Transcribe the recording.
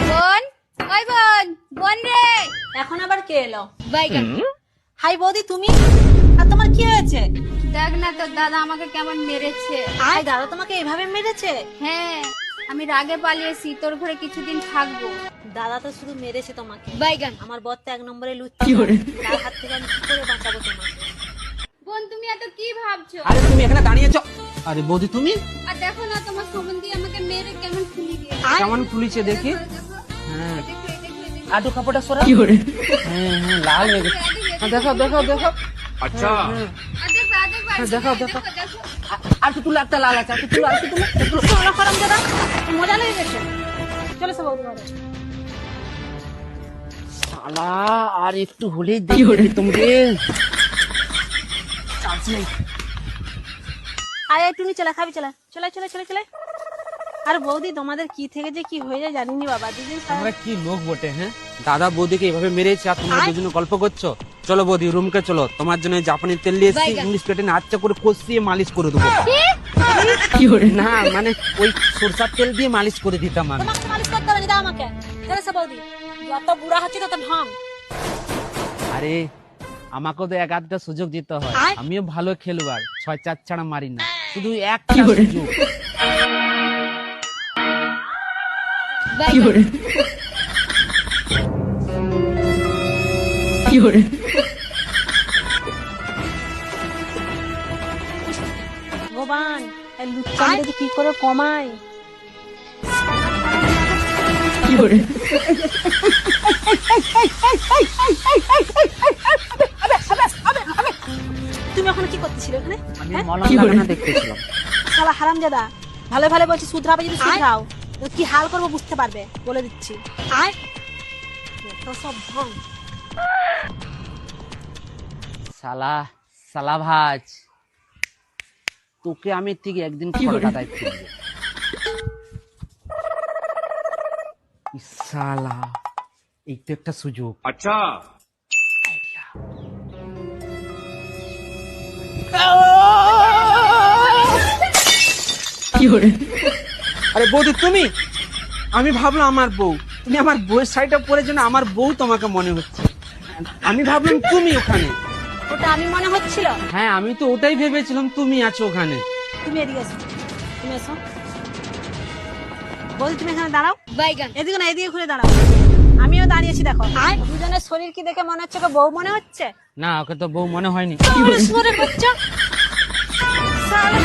বোন, ওই বোন, বোন রে। এখন আবার কে এলো? বাইগান। হাই বৌদি, তুমি? আর তোমার কি হয়েছে? দেখ না তোর দাদা আমাকে কেমন মেরেছে। আয়, দাদা তোমাকে এভাবে মেরেছে? হ্যাঁ, আমি রাগে পালিয়েছি, তোর ঘরে কিছুদিন থাকবো। দাদা তো শুধু মেরেছে তোমাকে। বাইগান। আমার বর তো 1 নম্বরে লুচ্ছি। তার হাত থেকে আমি কি করে বাঁচাবো তোমাকে? বোন, তুমি এত কি ভাবছো? আরে তুমি এখানে দাঁড়িয়েছো? আরে বৌদি তুমি আর দেখো না তোমার সম্বন্ধে আমাকে মেরে কেমন ফুলি দিয়েছে। কেমন ফুলিছে দেখি। দেখো, হ্যাঁ, দেখো, দেখো, দেখো। আটু কাপড়টা সরা। হ্যাঁ হ্যাঁ, লাল হয়ে গেছে। হ্যাঁ, দেখো দেখো দেখো। अच्छा আর দেখো, আর দেখো, আর দেখো, দেখো, দেখো। দেখো। আর একটু তুলো, একটা লাল আছে, আর একটু তুলো, আর একটু তুলো, একটু তুলো। চলো খরম দাদা, মজা লেগে গেছে। চলো সব বৌদি ঘরে। শালা, আর একটু হলেই দেখি তোমাকে। চান্স নেই। আয় আয়, টুনি চলে, খাবি চলে, চলে চলে চলে চলে। আর বৌদি তোমাদের কি থেকে যে কি হয়ে যায় জানিনি বাবা, দুদিন তোমরা কি লোক বটে, হ্যাঁ? দাদা বৌদিকে এভাবে মেরেছে আর তোমরা দুজনে গল্প করছো। চলো বৌদি রুমকে চলো, তোমার জন্য জাপানি তেল নিয়ে এসেছি, ইংলিশ প্লেটে আচ্ছা করে কষিয়ে মালিশ করে দেবো। না মানে ওই সরষার তেল দিয়ে মালিশ করে দিতাম আমি। তোমাকে তো মালিশ করতে হবে না, দাও আমাকে। চলে সব বৌদি, যত বুড়া হচ্ছে তত ঢং। আরে আমাকেও তো এক আধটা সুযোগ দিতে হয়, আয়। আমিও ভালো খেলোয়াড়, 6-4 ছাড়া মারি না, শুধু একটা সুযোগ। ভগবান, এই লুচ্চামিটা যে কি করে কমায়। তুমি এখন কি করতেছিলে ওখানে? আমি মলম লাগানো দেখতেছিলাম। শালা হারামজাদা, ভালো ভালো বলছি শুধরাবে, যদি শুধরাও তো কি হাল করবো বুঝতে পারবে, বলে দিচ্ছি। আয়, তো সব ঢং। শালা শালা ভাজ, তোকে আমি ঠিক একদিন খড়কা দায়িত্ব দেব। ইস শালা, এই তো একটা সুযোগ। अच्छा আরে বৌদি তুমি, আমি ভাবলাম আমার বউ, তুমি আমার বউয়ের শাড়িটা পরে জন্য আমার বউ তোমাকে মনে হচ্ছে, আমি ভাবলাম তুমি ওখানে। ওটা আমি মনে হচ্ছিল। হ্যাঁ আমি তো ওটাই ভেবেছিলাম তুমি আছো ওখানে। তুমি এদিকে এসো, তুমি এসো বল, তুমি এখানে দাঁড়াও। বাইগান। এদিকে না, এদিকে ঘুরে দাঁড়াও। আমিও দাঁড়িয়েছি, দেখো। আয়, দুজনের শরীর কি দেখে মনে হচ্ছে ওকে বউ মনে হচ্ছে? না ওকে তো বউ মনে হয়নি। তাহলে শুয়োরের বাচ্চা। শালা,